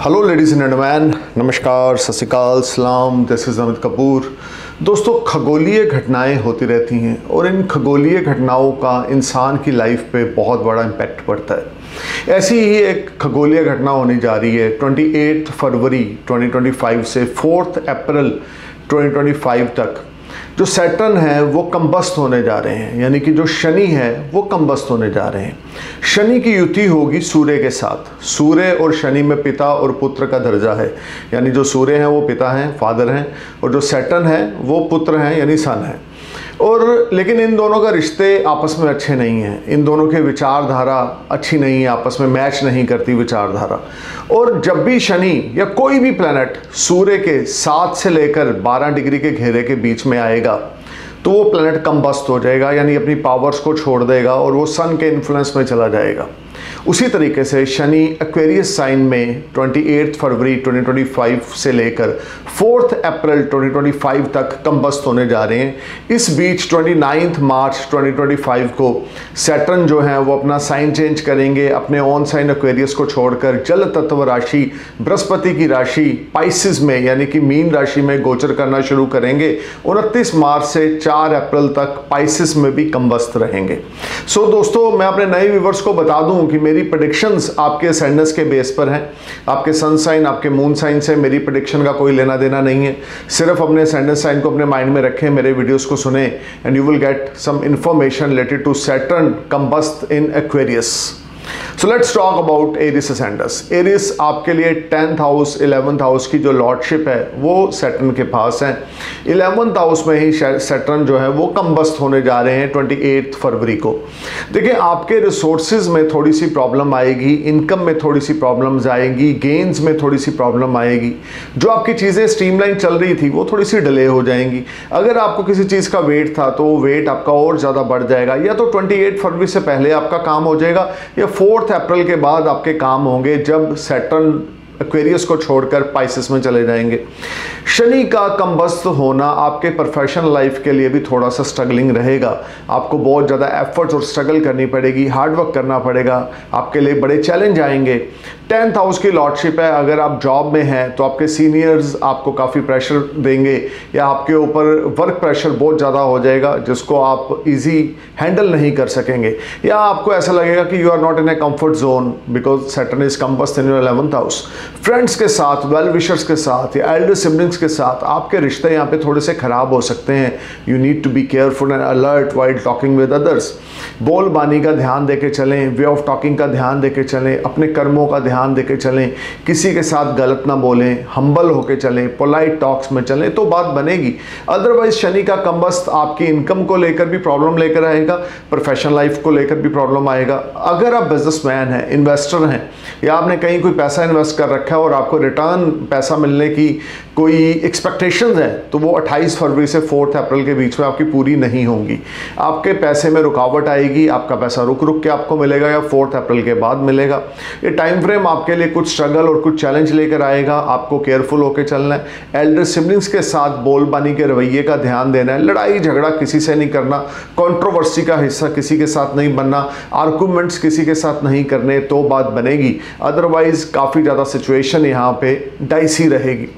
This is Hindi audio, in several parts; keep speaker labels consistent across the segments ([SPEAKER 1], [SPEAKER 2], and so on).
[SPEAKER 1] हेलो लेडीज़ एंड जेंटलमैन, नमस्कार, सत श्री अकाल, सलाम। This is Amit Kapoor. दोस्तों, खगोलीय घटनाएं होती रहती हैं और इन खगोलीय घटनाओं का इंसान की लाइफ पे बहुत बड़ा इम्पैक्ट पड़ता है। ऐसी ही एक खगोलीय घटना होने जा रही है 28 फरवरी 2025 से 4 अप्रैल 2025 तक। जो सैटर्न है वो कंबस्ट होने जा रहे हैं, यानी कि जो शनि है वो कंबस्ट होने जा रहे हैं। शनि की युति होगी सूर्य के साथ। सूर्य और शनि में पिता और पुत्र का दर्जा है, यानी जो सूर्य हैं वो पिता हैं, फादर हैं, और जो सैटर्न है वो पुत्र हैं, यानी सन है। और लेकिन इन दोनों का रिश्ते आपस में अच्छे नहीं हैं, इन दोनों के विचारधारा अच्छी नहीं है, आपस में मैच नहीं करती विचारधारा। और जब भी शनि या कोई भी प्लैनेट सूर्य के 7 से लेकर 12 डिग्री के घेरे के बीच में आएगा तो वो प्लैनेट कंबस्ट हो जाएगा, यानी अपनी पावर्स को छोड़ देगा और वो सन के इन्फ्लुएंस में चला जाएगा। उसी तरीके से शनि एक्वेरियस साइन में 28 फरवरी 2025 से लेकर 4 अप्रैल 2025 तक कंबस्ट होने जा रहे हैं। इस बीच 29 मार्च 2025 को सैटर्न जो है वो अपना साइन चेंज करेंगे, अपने ऑन साइन एक्वेरियस को छोड़कर जल तत्व राशि बृहस्पति की राशि पाइसिस में, यानी कि मीन राशि में गोचर करना शुरू करेंगे। 29 मार्च से 4 अप्रैल तक पाइसिस में भी कंबस्त रहेंगे। सो दोस्तों, मैं अपने नए व्यूवर्स को बता दूं कि मेरी प्रेडिक्शंस आपके असेंडेंस के बेस पर हैं। आपके सन साइन, आपके मून साइन से मेरी प्रेडिक्शन का कोई लेना देना नहीं है। सिर्फ अपने असेंडेंस साइन को अपने माइंड में रखें, मेरे वीडियोस को सुने and you will get some information related to Saturn combust in Aquarius. So let's talk about Aries ascendants. Aries आपके लिए 10th हाउस 11th हाउस की जो लॉर्डशिप है वो सैटर्न के पास है। 11th हाउस में ही सैटर्न जो है वो कंबस्ट होने जा रहे हैं 28 फरवरी को। देखिए, आपके रिसोर्सेज में थोड़ी सी प्रॉब्लम आएगी, इनकम में थोड़ी सी प्रॉब्लम्स आएगी, गेन्स में थोड़ी सी प्रॉब्लम आएगी। जो आपकी चीज़ें स्ट्रीमलाइन चल रही थी वो थोड़ी सी डिले हो जाएंगी। अगर आपको किसी चीज़ का वेट था तो वो वेट आपका और ज़्यादा बढ़ जाएगा। या तो 28 फरवरी से पहले आपका काम हो जाएगा या 4 अप्रैल के बाद आपके काम होंगे, जब सैटर्न एक्वेरियस को छोड़कर पाइसिस में चले जाएंगे। शनि का कंबस्त होना आपके प्रोफेशनल लाइफ के लिए भी थोड़ा सा स्ट्रगलिंग रहेगा। आपको बहुत ज़्यादा एफर्ट्स और स्ट्रगल करनी पड़ेगी, हार्डवर्क करना पड़ेगा, आपके लिए बड़े चैलेंज आएंगे। 10th हाउस की लॉर्डशिप है। अगर आप जॉब में हैं तो आपके सीनियर्स आपको काफ़ी प्रेशर देंगे या आपके ऊपर वर्क प्रेशर बहुत ज़्यादा हो जाएगा जिसको आप इजी हैंडल नहीं कर सकेंगे, या आपको ऐसा लगेगा कि you are not in a comfort zone because Saturn is combust in your 11th house. Friends के साथ, वेल विशर्स के साथ या एल्डर सिबलिंग्स के साथ आपके रिश्ते यहाँ पे थोड़े से ख़राब हो सकते हैं। You need to be careful and alert while talking with others. बोल बानी का ध्यान देके चलें, वे ऑफ टॉकिंग का ध्यान देके चलें, अपने कर्मों का ध्यान देके चलें, किसी के साथ गलत ना बोलें, हम्बल होके चलें, पोलाइट टॉक्स में चलें तो बात बनेगी। अदरवाइज शनि का कंबस्त आपकी इनकम को लेकर भी प्रॉब्लम लेकर आएगा, प्रोफेशनल लाइफ को लेकर भी प्रॉब्लम आएगा। अगर आप बिजनेसमैन हैं, इन्वेस्टर हैं, या आपने कहीं कोई पैसा इन्वेस्ट कर रखा है और आपको रिटर्न पैसा मिलने की कोई एक्सपेक्टेशंस है तो वो 28 फरवरी से 4 अप्रैल के बीच में आपकी पूरी नहीं होंगी। आपके पैसे में रुकावट आएगी, आपका पैसा रुक रुक के आपको मिलेगा या 4 अप्रैल के बाद मिलेगा। ये टाइम फ्रेम आपके लिए कुछ स्ट्रगल और कुछ चैलेंज लेकर आएगा। आपको केयरफुल होकर चलना है, एल्डर सिबलिंग्स के साथ बोलबानी के रवैये का ध्यान देना है, लड़ाई झगड़ा किसी से नहीं करना, कंट्रोवर्सी का हिस्सा किसी के साथ नहीं बनना, आर्गूमेंट्स किसी के साथ नहीं करने तो बात बनेगी। अदरवाइज काफ़ी ज़्यादा सिचुएशन यहाँ पे डाइसी रहेगी।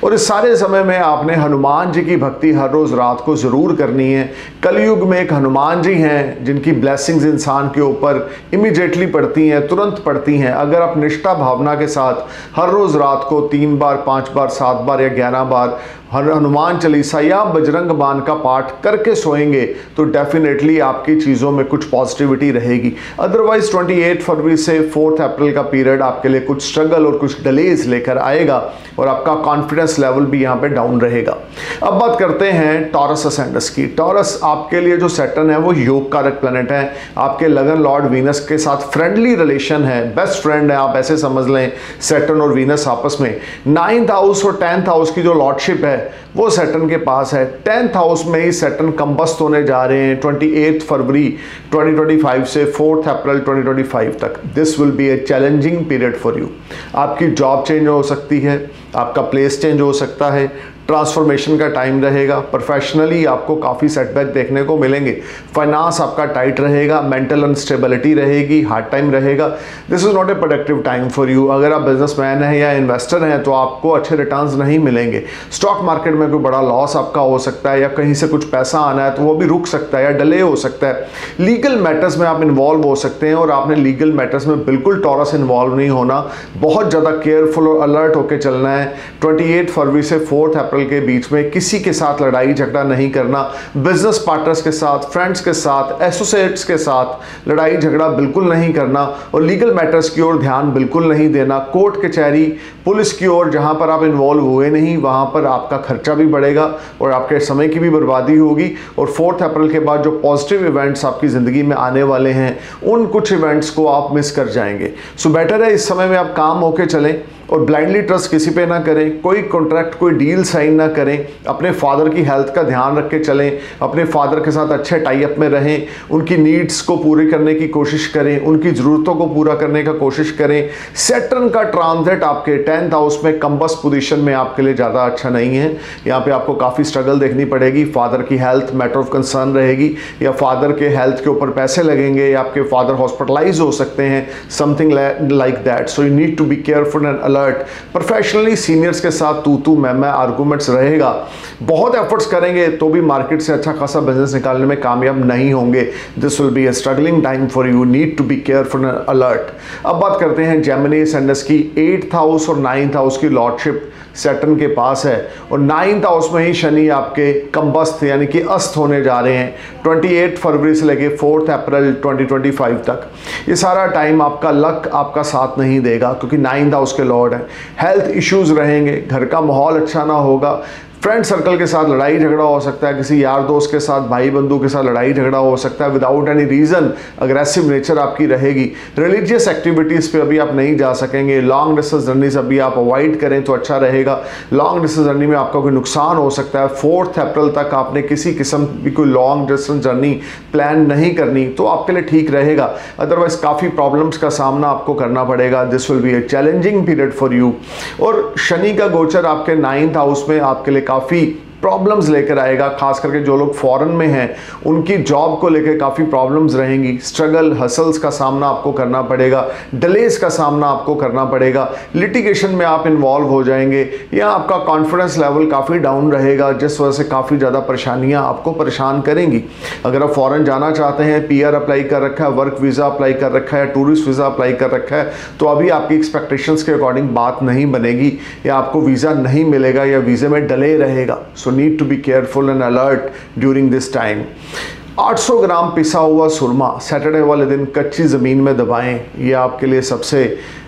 [SPEAKER 1] और इस सारे समय में आपने हनुमान जी की भक्ति हर रोज़ रात को ज़रूर करनी है। कलयुग में एक हनुमान जी हैं जिनकी ब्लेसिंग्स इंसान के ऊपर इमीडिएटली पड़ती हैं, तुरंत पड़ती हैं। अगर आप निष्ठा भावना के साथ हर रोज़ रात को 3 बार, 5 बार, 7 बार या 11 बार हनुमान चालीसा या बजरंग बाण का पाठ करके सोएंगे तो डेफिनेटली आपकी चीज़ों में कुछ पॉजिटिविटी रहेगी। अदरवाइज 28 फरवरी से 4 अप्रैल का पीरियड आपके लिए कुछ स्ट्रगल और कुछ डिलेज लेकर आएगा और आपका कॉन्फिडेंस लेवल भी यहाँ पे डाउन रहेगा। अब बात करते हैं टॉरस असेंडेंस की। टॉरस आपके लिए जो सैटर्न है वो योग कारक प्लैनेट है। आपके लगन लॉर्ड वीनस के साथ फ्रेंडली रिलेशन है, बेस्ट फ्रेंड है, आप ऐसे समझ लें सैटर्न और वीनस आपस में। 9th हाउस और 10th हाउस की जो लॉर्डशिप है वो सैटर्न के पास है। 10th हाउस में ही सैटर्न कंबस्ट होने जा रहे हैं 28 फरवरी 2025 से 4 अप्रैल 2025 तक। This will be a challenging period for you. आपकी जॉब चेंज हो सकती है, आपका प्लेस चेंज हो सकता है, ट्रांसफॉर्मेशन का टाइम रहेगा। प्रोफेशनली आपको काफ़ी सेटबैक देखने को मिलेंगे। फाइनेंस आपका टाइट रहेगा, मेंटल अनस्टेबिलिटी रहेगी, हार्ड टाइम रहेगा। This is not a productive time for you. अगर आप बिजनेसमैन हैं या इन्वेस्टर हैं तो आपको अच्छे रिटर्न्स नहीं मिलेंगे। स्टॉक मार्केट में कोई बड़ा लॉस आपका हो सकता है, या कहीं से कुछ पैसा आना है तो वो भी रुक सकता है या डिले हो सकता है। लीगल मैटर्स में आप इन्वॉल्व हो सकते हैं, और आपने लीगल मैटर्स में बिल्कुल टॉरस इन्वॉल्व नहीं होना। बहुत ज़्यादा केयरफुल और अलर्ट होकर चलना है। 28 फरवरी से 4 अप्रैल के बीच में किसी के साथ लड़ाई झगड़ा नहीं करना। बिजनेस पार्टनर्स के साथ, फ्रेंड्स के साथ, एसोसिएट्स के साथ लड़ाई झगड़ा बिल्कुल नहीं करना, और लीगल मैटर्स की ओर ध्यान बिल्कुल नहीं देना। कोर्ट कचहरी, पुलिस की ओर जहां पर आप इन्वॉल्व हुए नहीं वहां पर आपका खर्चा भी बढ़ेगा और आपके समय की भी बर्बादी होगी। और 4 अप्रैल के बाद जो पॉजिटिव इवेंट्स आपकी ज़िंदगी में आने वाले हैं उन कुछ इवेंट्स को आप मिस कर जाएंगे। सो बेटर है इस समय में आप काम होके चलें और ब्लाइंडली ट्रस्ट किसी पे ना करें। कोई कॉन्ट्रैक्ट, कोई डील साइन ना करें। अपने फादर की हेल्थ का ध्यान रख के चलें। अपने फादर के साथ अच्छे टाई अप में रहें। उनकी नीड्स को पूरी करने की कोशिश करें, उनकी ज़रूरतों को पूरा करने का कोशिश करें। सैटर्न का ट्रांजिट आपके 10th हाउस में कंबस पोजीशन में आपके लिए ज़्यादा अच्छा नहीं है। यहाँ पे आपको काफ़ी स्ट्रगल देखनी पड़ेगी। फादर की हेल्थ मैटर ऑफ कंसर्न रहेगी, या फादर के हेल्थ के ऊपर पैसे लगेंगे, या आपके फादर हॉस्पिटलाइज हो सकते हैं, something like that. So you need to be careful and alert. Professionally seniors के साथ तू मैं आर्गुमेंट्स रहेगा। बहुत एफर्ट्स करेंगे तो भी मार्केट से अच्छा खासा बिजनेस निकालने में कामयाब नहीं होंगे। This will be a struggling time for you. Need to be careful and alert. अब बात करते हैं जेमिनी एसेंडेंस की। 8th हाउस और 9th हाउस की लॉर्डशिप सैटर्न के पास है, और 9th हाउस में ही शनि आपके कंबस्त यानी कि अस्त होने जा रहे हैं 28 फरवरी से लेके 4 अप्रैल 2025 तक। ये सारा टाइम आपका लक आपका साथ नहीं देगा, क्योंकि 9th हाउस के लॉर्ड हैं। हेल्थ इश्यूज रहेंगे, घर का माहौल अच्छा ना होगा। फ्रेंड सर्कल के साथ लड़ाई झगड़ा हो सकता है, किसी यार दोस्त के साथ, भाई बंधु के साथ लड़ाई झगड़ा हो सकता है without any reason. Aggressive nature आपकी रहेगी। रिलीजियस एक्टिविटीज़ पे अभी आप नहीं जा सकेंगे। लॉन्ग डिस्टेंस जर्नीज अभी आप अवॉइड करें तो अच्छा रहेगा। लॉन्ग डिस्टेंस जर्नी में आपका कोई नुकसान हो सकता है। 4 अप्रैल तक आपने किसी किस्म की कोई लॉन्ग डिस्टेंस जर्नी प्लान नहीं करनी तो आपके लिए ठीक रहेगा। अदरवाइज काफ़ी प्रॉब्लम्स का सामना आपको करना पड़ेगा। This will be a challenging period for you. और शनि का गोचर आपके 9th हाउस में आपके लिए काफ़ी प्रॉब्लम्स लेकर आएगा। खास करके जो लोग फॉरेन में हैं उनकी जॉब को लेकर काफ़ी प्रॉब्लम्स रहेंगी। स्ट्रगल, हसल्स का सामना आपको करना पड़ेगा। डिलेज का सामना आपको करना पड़ेगा। लिटिगेशन में आप इन्वॉल्व हो जाएंगे, या आपका कॉन्फिडेंस लेवल काफ़ी डाउन रहेगा, जिस वजह से काफ़ी ज़्यादा परेशानियां आपको परेशान करेंगी। अगर आप फॉरेन जाना चाहते हैं, PR अप्लाई कर रखा है, वर्क वीज़ा अप्लाई कर रखा है, टूरिस्ट वीज़ा अप्लाई कर रखा है, तो अभी आपकी एक्सपेक्टेशंस के अकॉर्डिंग बात नहीं बनेगी, या आपको वीज़ा नहीं मिलेगा, या वीज़े में डिले रहेगा। So need to be careful and alert during this time. 800 gram पिसा हुआ सुरमा सैटरडे वाले दिन कच्ची ज़मीन में दबाएं। ये आपके लिए सबसे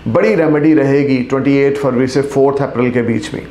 [SPEAKER 1] बड़ी रेमेडी रहेगी 28 फरवरी से 4 अप्रैल के बीच में।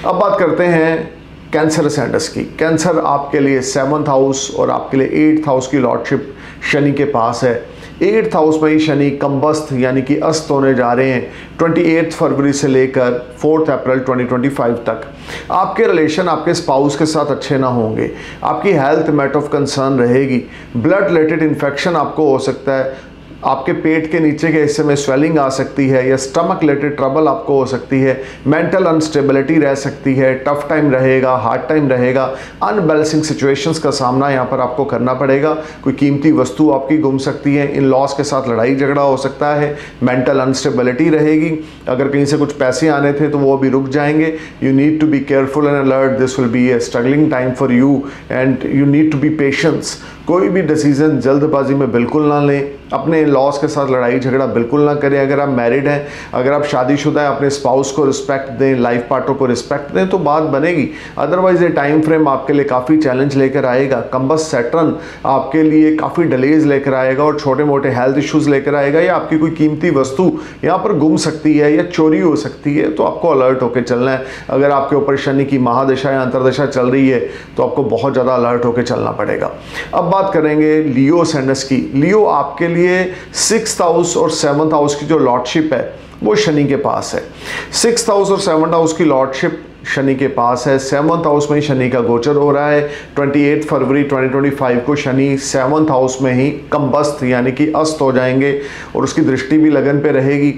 [SPEAKER 1] अब बात करते हैं कैंसर एसेंडेंस की। कैंसर आपके लिए 7th हाउस और आपके लिए 8th हाउस की लॉर्डशिप शनि के पास है। 8th हाउस में ही शनि कंबस्त यानी कि अस्त होने जा रहे हैं 28 फरवरी से लेकर 4 अप्रैल 2025 तक। आपके रिलेशन आपके स्पाउस के साथ अच्छे ना होंगे। आपकी हेल्थ मैटर ऑफ कंसर्न रहेगी। ब्लड रिलेटेड इन्फेक्शन आपको हो सकता है। आपके पेट के नीचे के हिस्से में स्वेलिंग आ सकती है, या स्टमक रिलेटेड ट्रबल आपको हो सकती है। मेंटल अनस्टेबिलिटी रह सकती है। टफ टाइम रहेगा, हार्ड टाइम रहेगा। अनबैलेंसिंग सिचुएशंस का सामना यहाँ पर आपको करना पड़ेगा। कोई कीमती वस्तु आपकी गुम सकती है। इन लॉस के साथ लड़ाई झगड़ा हो सकता है। मेंटल अनस्टेबिलिटी रहेगी। अगर कहीं से कुछ पैसे आने थे तो वो भी रुक जाएंगे। You need to be careful and alert. This will be a struggling time for you and you need to be patience. कोई भी डिसीजन जल्दबाजी में बिल्कुल ना लें। अपने लॉस के साथ लड़ाई झगड़ा बिल्कुल ना करें। अगर आप मैरिड हैं, अगर आप शादीशुदा हैं, अपने स्पाउस को रिस्पेक्ट दें, लाइफ पार्टनर को रिस्पेक्ट दें तो बात बनेगी। अदरवाइज ये टाइम फ्रेम आपके लिए काफ़ी चैलेंज लेकर आएगा। कंबस सैटर्न आपके लिए काफ़ी डिलेज लेकर आएगा और छोटे मोटे हेल्थ इश्यूज़ लेकर आएगा, या आपकी कोई कीमती वस्तु यहाँ पर गुम सकती है या चोरी हो सकती है, तो आपको अलर्ट होकर चलना है। अगर आपके ऊपर शनि की महादशा या अंतरदशा चल रही है तो आपको बहुत ज़्यादा अलर्ट होकर चलना पड़ेगा। अब बात करेंगे लियो एसेंडेंस की। लियो आपके लिए 6th हाउस और 7th हाउस की जो लॉर्डशिप है वो शनि के पास है। 6th हाउस और 7th हाउस की लॉर्डशिप शनि के पास है। 7th हाउस में ही शनि का गोचर हो रहा है। 28 फरवरी 2025 को शनि 7th हाउस में ही कंबस्त यानी कि अस्त हो जाएंगे और उसकी दृष्टि भी लगन पे रहेगी।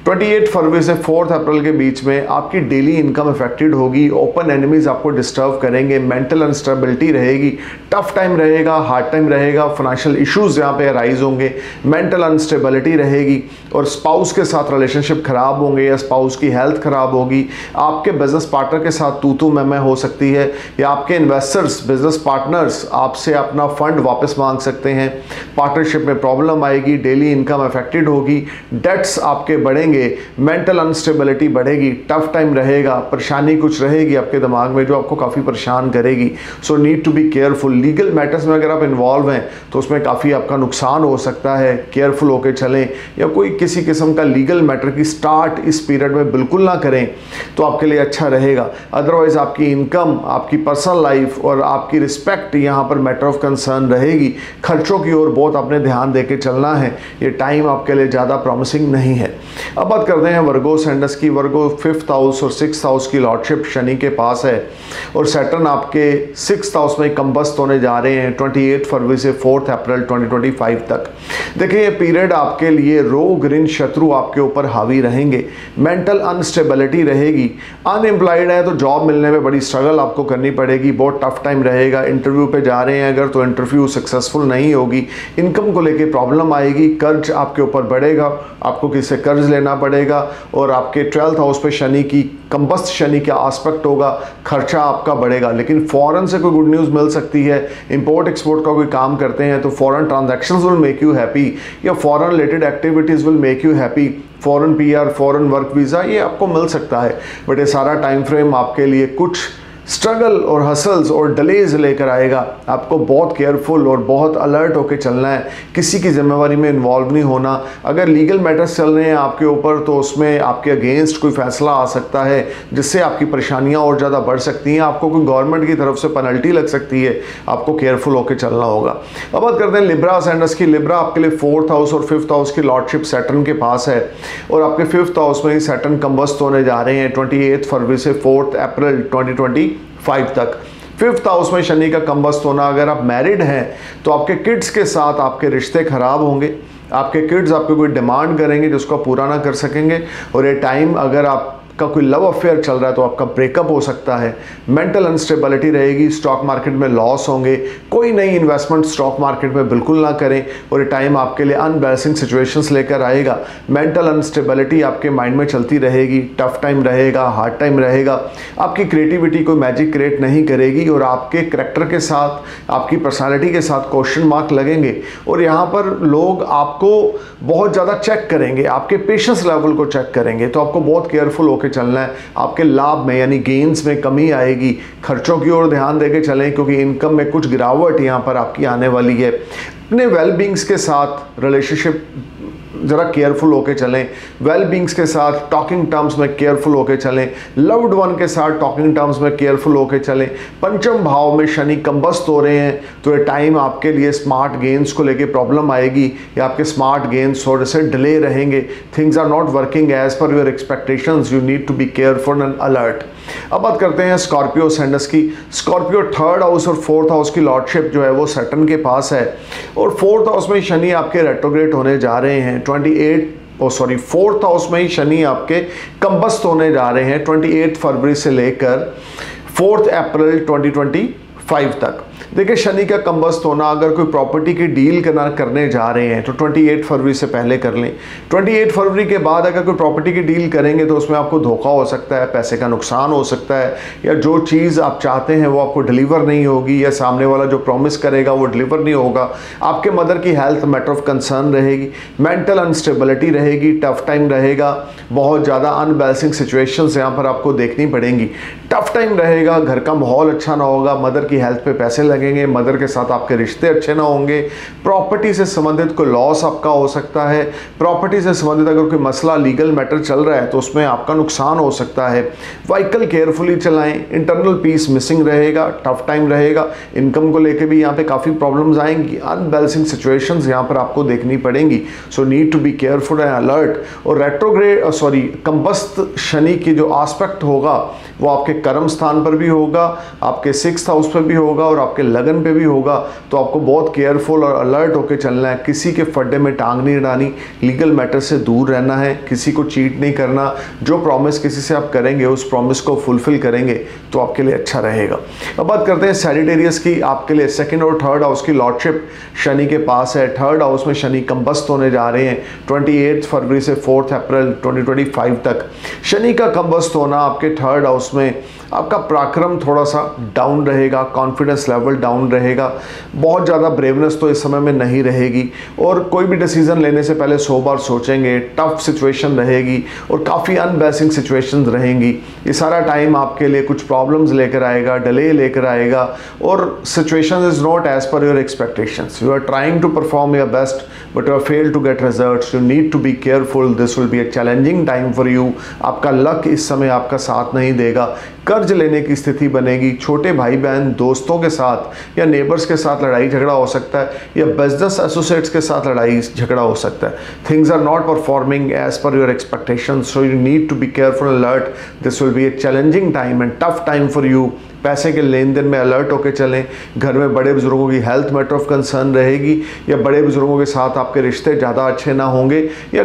[SPEAKER 1] 28 फरवरी से 4 अप्रैल के बीच में आपकी डेली इनकम अफेक्टेड होगी, ओपन एनिमीज आपको डिस्टर्ब करेंगे, मेंटल अनस्टेबिलिटी रहेगी, टफ टाइम रहेगा, हार्ड टाइम रहेगा, फाइनेंशियल इश्यूज यहाँ पे अराइज होंगे, मेंटल अनस्टेबिलिटी रहेगी और स्पाउस के साथ रिलेशनशिप खराब होंगे या स्पाउस की हेल्थ खराब होगी, आपके बिजनेस पार्टनर के साथ तू मैं हो सकती है या आपके इन्वेस्टर्स बिजनेस पार्टनर्स आपसे अपना फंड वापस मांग सकते हैं, पार्टनरशिप में प्रॉब्लम आएगी, डेली इनकम अफेक्टेड होगी, डेट्स आपके बढ़ेंगे, मेंटल अनस्टेबिलिटी बढ़ेगी, टफ टाइम रहेगा, परेशानी कुछ रहेगी आपके दिमाग में जो आपको काफ़ी परेशान करेगी। So need to be careful. Legal matters में अगर आप इन्वॉल्व हैं तो उसमें काफ़ी आपका नुकसान हो सकता है, केयरफुल होकर चलें, या कोई किसी किस्म का लीगल मैटर की स्टार्ट इस पीरियड में बिल्कुल ना करें तो आपके लिए अच्छा रहेगा। अदरवाइज आपकी इनकम, आपकी पर्सनल लाइफ और आपकी रिस्पेक्ट यहाँ पर मैटर ऑफ कंसर्न रहेगी। खर्चों की ओर बहुत आपने ध्यान दे के चलना है, ये टाइम आपके लिए ज़्यादा प्रॉमिसिंग नहीं है। अब बात करते हैं वर्गो सेंडस की। वर्गो 5th हाउस और 6th हाउस की लॉर्डशिप शनि के पास है और सैटर्न आपके 6th हाउस में कंबस्ट होने जा रहे हैं 28 फरवरी से 4 अप्रैल 2025 तक। देखिए ये पीरियड आपके लिए रोग ऋण शत्रु आपके ऊपर हावी रहेंगे, मेंटल अनस्टेबिलिटी रहेगी, अनएम्प्लॉयड है तो जॉब मिलने में बड़ी स्ट्रगल आपको करनी पड़ेगी, बहुत टफ टाइम रहेगा, इंटरव्यू पे जा रहे हैं अगर तो इंटरव्यू सक्सेसफुल नहीं होगी, इनकम को लेके प्रॉब्लम आएगी, कर्ज आपके ऊपर बढ़ेगा, आपको किसी से कर्ज लेना पड़ेगा और आपके 12th हाउस पे शनि की कंबस्ट शनि का एस्पेक्ट होगा, खर्चा आपका बढ़ेगा। लेकिन फॉरेन से कोई गुड न्यूज़ मिल सकती है, इंपोर्ट एक्सपोर्ट का कोई काम करते हैं तो foreign transactions will make you happy या foreign related activities will make you happy, foreign PR, foreign work visa ये आपको मिल सकता है। बट ये सारा टाइम फ्रेम आपके लिए कुछ स्ट्रगल और हसल्स और डिलेज लेकर आएगा। आपको बहुत केयरफुल और बहुत अलर्ट होकर चलना है, किसी की जिम्मेवारी में इन्वॉल्व नहीं होना। अगर लीगल मैटर्स चल रहे हैं आपके ऊपर तो उसमें आपके अगेंस्ट कोई फैसला आ सकता है जिससे आपकी परेशानियां और ज़्यादा बढ़ सकती हैं, आपको कोई गवर्नमेंट की तरफ से पेनल्टी लग सकती है, आपको केयरफुल होकर चलना होगा। अब बात करते हैं लिब्रा असेंडेंस की। लिब्रा आपके लिए 4th हाउस और 5th हाउस की लॉर्डशिप सैटर्न के पास है और आपके 5th हाउस में ही सैटर्न कंबस्ट होने जा रहे हैं 28 फरवरी से 4 अप्रैल 2025 तक। 5th हाउस में शनि का कंबस्ट होना, अगर आप मैरिड हैं तो आपके किड्स के साथ आपके रिश्ते खराब होंगे, आपके किड्स आपको कोई डिमांड करेंगे जिसको आप पूरा ना कर सकेंगे और ये टाइम अगर आप का कोई लव अफेयर चल रहा है तो आपका ब्रेकअप हो सकता है, मेंटल अनस्टेबिलिटी रहेगी, स्टॉक मार्केट में लॉस होंगे, कोई नई इन्वेस्टमेंट स्टॉक मार्केट में बिल्कुल ना करें और ये टाइम आपके लिए अनबैलेंसिंग सिचुएशंस लेकर आएगा। मेंटल अनस्टेबिलिटी आपके माइंड में चलती रहेगी, टफ टाइम रहेगा, हार्ड टाइम रहेगा, आपकी क्रिएटिविटी कोई मैजिक क्रिएट नहीं करेगी और आपके करैक्टर के साथ, आपकी पर्सनैलिटी के साथ क्वेश्चन मार्क लगेंगे और यहाँ पर लोग आपको बहुत ज़्यादा चेक करेंगे, आपके पेशेंस लेवल को चेक करेंगे, तो आपको बहुत केयरफुल होकर चलना है। आपके लाभ में यानी गेन्स में कमी आएगी, खर्चों की ओर ध्यान देके चलें क्योंकि इनकम में कुछ गिरावट यहाँ पर आपकी आने वाली है। अपने वेलबींग्स के साथ रिलेशनशिप ज़रा केयरफुल होके चलें, वेल बींग्स के साथ टॉकिंग टर्म्स में केयरफुल होके चलें, लव्ड वन के साथ टॉकिंग टर्म्स में केयरफुल होके चलें। पंचम भाव में शनि कंबस्त हो रहे हैं तो ये टाइम आपके लिए स्मार्ट गेन्स को लेके प्रॉब्लम आएगी या आपके स्मार्ट गेन्स थोड़े से डिले रहेंगे, things are not working as per your expectations, you need to be careful and alert. अब बात करते हैं स्कॉर्पियो असेंडेंस की। स्कॉर्पियो 3rd हाउस और 4th हाउस की लॉर्डशिप जो है वो सैटर्न के पास है और 4th हाउस में शनि आपके रेट्रोग्रेड होने जा रहे हैं 4th हाउस में ही शनि आपके कंबस्त होने जा रहे हैं 28 फरवरी से लेकर 4 अप्रैल 2025 तक। देखिए शनि का कंबस्त होना, अगर कोई प्रॉपर्टी की डील करने जा रहे हैं तो 28 फरवरी से पहले कर लें। 28 फरवरी के बाद अगर कोई प्रॉपर्टी की डील करेंगे तो उसमें आपको धोखा हो सकता है, पैसे का नुकसान हो सकता है या जो चीज़ आप चाहते हैं वो आपको डिलीवर नहीं होगी या सामने वाला जो प्रॉमिस करेगा वो डिलीवर नहीं होगा। आपके मदर की हेल्थ मैटर ऑफ कंसर्न रहेगी, मेंटल अनस्टेबिलिटी रहेगी, टफ टाइम रहेगा, बहुत ज़्यादा अनबैलेंसिंग सिचुएशंस यहाँ पर आपको देखनी पड़ेंगी। टफ टाइम रहेगा, घर का माहौल अच्छा ना होगा, मदर की हेल्थ पे पैसे लगेंगे, मदर के साथ आपके रिश्ते अच्छे ना होंगे, प्रॉपर्टी से संबंधित कोई लॉस आपका हो सकता है, प्रॉपर्टी से संबंधित अगर कोई मसला लीगल मैटर चल रहा है तो उसमें आपका नुकसान हो सकता है। व्हीकल केयरफुली चलाएं, इंटरनल पीस मिसिंग रहेगा, टफ टाइम रहेगा, इनकम को लेकर भी यहाँ पे काफ़ी प्रॉब्लम्स आएंगी, अनबैलेंसिंग सिचुएशंस यहाँ पर आपको देखनी पड़ेंगी। So need to be careful and alert. और कंबस्त शनि की जो एस्पेक्ट होगा वो आपके कर्म स्थान पर भी होगा, आपके 6th हाउस पर भी होगा और आपके आपके लगन पे भी होगा, तो आपको बहुत केयरफुल और अलर्ट होकर चलना है। किसी के फड्डे में टांग नहीं डालनी, लीगल मैटर से दूर रहना है, किसी को चीट नहीं करना। जो प्रॉमिस किसी से आप करेंगे उस प्रॉमिस को फुलफिल करेंगे तो आपके लिए अच्छा रहेगा। अब बात करते हैं सैजिटेरियस की। आपके लिए सेकंड और थर्ड हाउस की लॉर्डशिप शनि के पास है। थर्ड हाउस में शनि कंबस्त होने जा रहे हैं 28 फरवरी से 4 अप्रैल 2025 तक। शनि का कंबस्त होना आपके थर्ड हाउस में आपका पराक्रम थोड़ा सा डाउन रहेगा, कॉन्फिडेंस लेवल डाउन रहेगा, बहुत ज़्यादा ब्रेवनेस तो इस समय में नहीं रहेगी, और कोई भी डिसीजन लेने से पहले 100 बार सोचेंगे। टफ सिचुएशन रहेगी और काफ़ी अनबैलेंसिंग सिचुएशंस रहेंगी। ये सारा टाइम आपके लिए कुछ प्रॉब्लम्स लेकर आएगा, डिले लेकर आएगा, और situation is not as per your expectations. You are trying to perform your best but you are fail to get results. You need to be careful, this will be a challenging time for you. आपका लक इस समय आपका साथ नहीं देगा, कर्ज लेने की स्थिति बनेगी। छोटे भाई बहन दोस्तों के साथ या नेबर्स के साथ लड़ाई झगड़ा हो सकता है, या बिजनेस एसोसिएट्स के साथ लड़ाई झगड़ा हो सकता है। Things are not performing as per your expectations, so you need to be careful, alert. This will be a challenging time and tough time for you. पैसे के लेन देन में अलर्ट होकर चलें। घर में बड़े बुजुर्गों की हेल्थ मैटर ऑफ कंसर्न रहेगी, या बड़े बुजुर्गों के साथ आपके रिश्ते ज़्यादा अच्छे ना होंगे, या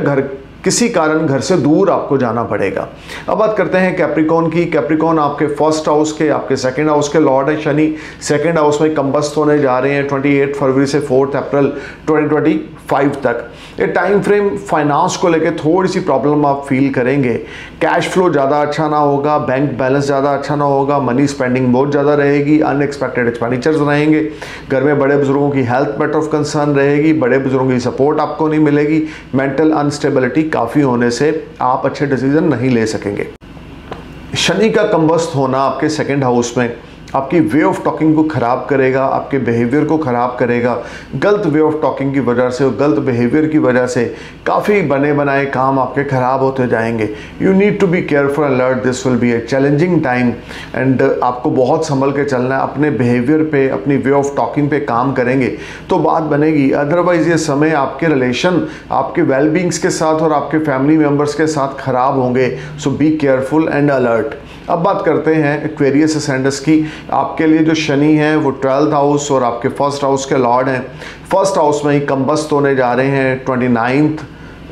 [SPEAKER 1] किसी कारण घर से दूर आपको जाना पड़ेगा। अब बात करते हैं कैप्रिकॉर्न की। कैप्रिकॉर्न आपके फर्स्ट हाउस के, आपके सेकंड हाउस के लॉर्ड है शनि। सेकंड हाउस में कंबस्त होने जा रहे हैं 28 फरवरी से 4 अप्रैल 2025 तक। ये टाइम फ्रेम फाइनेंस को लेकर थोड़ी सी प्रॉब्लम आप फील करेंगे। कैश फ्लो ज़्यादा अच्छा ना होगा, बैंक बैलेंस ज़्यादा अच्छा ना होगा, मनी स्पेंडिंग बहुत ज़्यादा रहेगी, अनएक्सपेक्टेड एक्सपेंडिचर्स रहेंगे। घर में बड़े बुजुर्गों की हेल्थ मैटर ऑफ कंसर्न रहेगी, बड़े बुजुर्गों की सपोर्ट आपको नहीं मिलेगी। मेंटल अनस्टेबिलिटी काफ़ी होने से आप अच्छे डिसीजन नहीं ले सकेंगे। शनि का कंबस्त होना आपके सेकंड हाउस में आपकी वे ऑफ टॉकिंग को ख़राब करेगा, आपके बिहेवियर को ख़राब करेगा। गलत वे ऑफ टॉकिंग की वजह से और गलत बिहेवियर की वजह से काफ़ी बने बनाए काम आपके ख़राब होते जाएंगे। You need to be careful, alert, this will be a challenging time and आपको बहुत संभल के चलना है। अपने बिहेवियर पे, अपनी वे ऑफ टॉकिंग पे काम करेंगे तो बात बनेगी। अदरवाइज़ ये समय आपके रिलेशन, आपके वेलबींग्स के साथ और आपके फैमिली मेम्बर्स के साथ ख़राब होंगे। सो बी केयरफुल एंड अलर्ट। अब बात करते हैं एक्वेरियस असेंडेंस की। आपके लिए जो शनि है वो 12th हाउस और आपके फर्स्ट हाउस के लॉर्ड हैं। फर्स्ट हाउस में ही कंबस्त होने जा रहे हैं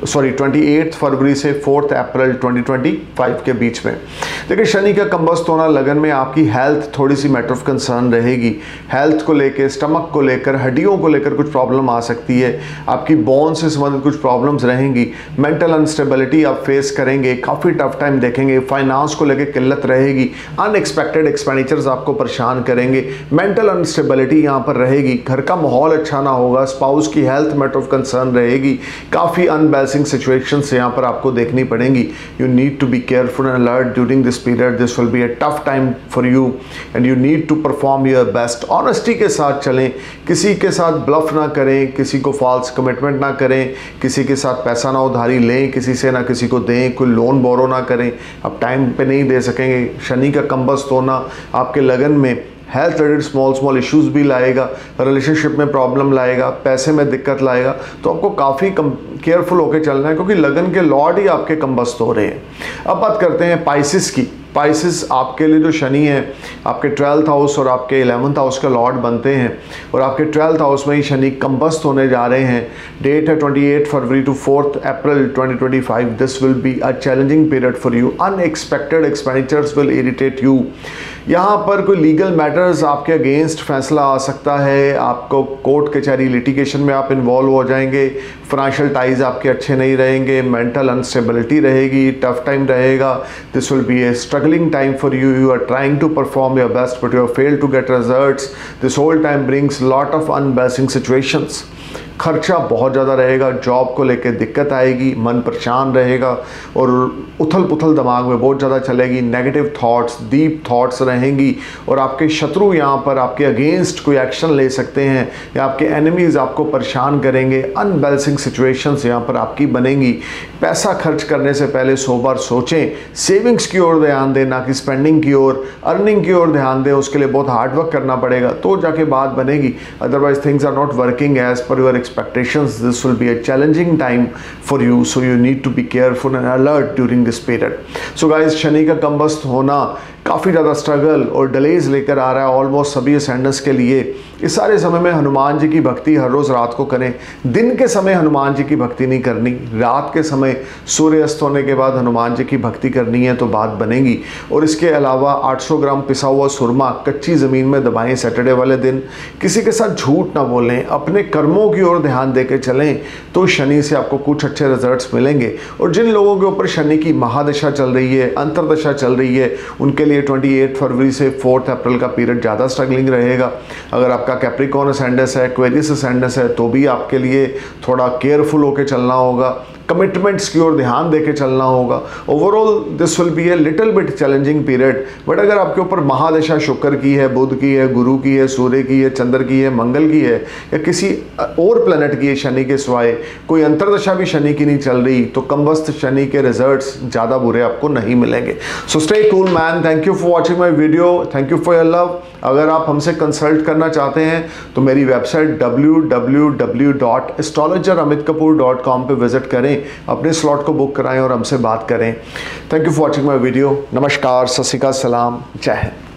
[SPEAKER 1] 28 फरवरी से 4 अप्रैल 2025 के बीच में। देखिए शनि का कंबस्त होना लगन में आपकी हेल्थ थोड़ी सी मैटर ऑफ कंसर्न रहेगी। हेल्थ को लेकर, स्टमक को लेकर, हड्डियों को लेकर कुछ प्रॉब्लम आ सकती है। आपकी बोन से संबंधित कुछ प्रॉब्लम्स रहेंगी। मेंटल अनस्टेबिलिटी आप फेस करेंगे, काफ़ी टफ टाइम देखेंगे। फाइनेंस को लेकर किल्लत रहेगी, अनएक्सपेक्टेड एक्सपेंडिचर्स आपको परेशान करेंगे। मेंटल अनस्टेबिलिटी यहाँ पर रहेगी। घर का माहौल अच्छा ना होगा। स्पाउस की हेल्थ मैटर ऑफ कंसर्न रहेगी। काफ़ी अनबैलेंसिंग सिचुएशंस यहाँ पर आपको देखनी पड़ेंगी। You need to be careful and alert during this period. This will be a tough time for you and you need to perform your best. Honesty के साथ चलें, किसी के साथ ब्लफ ना करें, किसी को फॉल्स कमिटमेंट ना करें, किसी के साथ पैसा ना उधारी लें, किसी से ना किसी को दें, कोई लोन बोरो ना करें। अब टाइम पे नहीं दे सकेंगे। शनि का कंबस्त होना आपके लगन में हेल्थ रिलेटेड स्मॉल इश्यूज भी लाएगा, रिलेशनशिप में प्रॉब्लम लाएगा, पैसे में दिक्कत लाएगा। तो आपको काफ़ी केयरफुल होकर चलना है क्योंकि लगन के लॉर्ड ही आपके कंबस्त हो रहे हैं। अब बात करते हैं पाइसिस की। पाइसिस आपके लिए जो शनि है आपके 12th हाउस और आपके 11th हाउस का लॉर्ड बनते हैं, और आपके 12th हाउस में ही शनि कंबस्त होने जा रहे हैं। डेट है 28 फरवरी to 4 April 2025। This will be a challenging period for you. Unexpected expenditures will irritate you. यहाँ पर कोई लीगल मैटर्स आपके अगेंस्ट फैसला आ सकता है। आपको कोर्ट कचहरी लिटिगेशन में आप इन्वॉल्व हो जाएंगे। फाइनेंशियल टाइज आपके अच्छे नहीं रहेंगे। मेंटल अनस्टेबिलिटी रहेगी, टफ टाइम रहेगा। This will be A struggling time for you. You are trying to perform your best but you have failed to get results. This whole time brings lot of unbalancing situations. खर्चा बहुत ज़्यादा रहेगा, जॉब को लेकर दिक्कत आएगी, मन परेशान रहेगा और उथल पुथल दिमाग में बहुत ज़्यादा चलेगी। नेगेटिव थॉट्स, डीप थॉट्स रहेंगी और आपके शत्रु यहाँ पर आपके अगेंस्ट कोई एक्शन ले सकते हैं या आपके एनिमीज़ आपको परेशान करेंगे। अनबैलेंसिंग सिचुएशंस यहाँ पर आपकी बनेंगी। पैसा खर्च करने से पहले 100 बार सोचें। सेविंग्स की ओर ध्यान दें, ना कि स्पेंडिंग की ओर। अर्निंग की ओर ध्यान दें, उसके लिए बहुत हार्डवर्क करना पड़ेगा तो जाके बात बनेगी। Otherwise things are not working as per your expectations. This will be a challenging time for you, so you need to be careful and alert during this period. So guys, Shani का कंबस्त होना काफ़ी ज़्यादा स्ट्रगल और डिलेज लेकर आ रहा है ऑलमोस्ट सभी असेंडेंट्स के लिए। इस सारे समय में हनुमान जी की भक्ति हर रोज़ रात को करें। दिन के समय हनुमान जी की भक्ति नहीं करनी, रात के समय सूर्य अस्त होने के बाद हनुमान जी की भक्ति करनी है तो बात बनेगी। और इसके अलावा 800 ग्राम पिसा हुआ सुरमा कच्ची ज़मीन में दबाएं सैटरडे वाले दिन। किसी के साथ झूठ ना बोलें, अपने कर्मों की ओर ध्यान देकर चलें तो शनि से आपको कुछ अच्छे रिजल्ट्स मिलेंगे। और जिन लोगों के ऊपर शनि की महादशा चल रही है, अंतरदशा चल रही है, उनके लिए 28 फरवरी से 4 अप्रैल का पीरियड ज़्यादा स्ट्रगलिंग रहेगा। अगर आपका कैप्रिकॉर्न असेंडेंस है, एक्वेरियस असेंडेंस है, तो भी आपके लिए थोड़ा केयरफुल होकर चलना होगा, कमिटमेंट्स की ओर ध्यान देके चलना होगा। Overall this will be a little bit challenging period. But अगर आपके ऊपर महादशा शुक्र की है, बुध की है, गुरु की है, सूर्य की है, चंद्र की है, मंगल की है, या किसी और प्लेनेट की है शनि के सिवाय, कोई अंतरदशा भी शनि की नहीं चल रही, तो कमबख्त शनि के रिजल्ट्स ज़्यादा बुरे आपको नहीं मिलेंगे। So stay cool man, thank you for watching my video, thank you for your love. अगर आप हमसे कंसल्ट करना चाहते हैं तो मेरी वेबसाइट www.astrologeramitkapoor.com पे विजिट करें, अपने स्लॉट को बुक कराएं और हमसे बात करें। Thank you for watching my video. नमस्कार, सत श्री अकाल, सलाम, जय हिंद।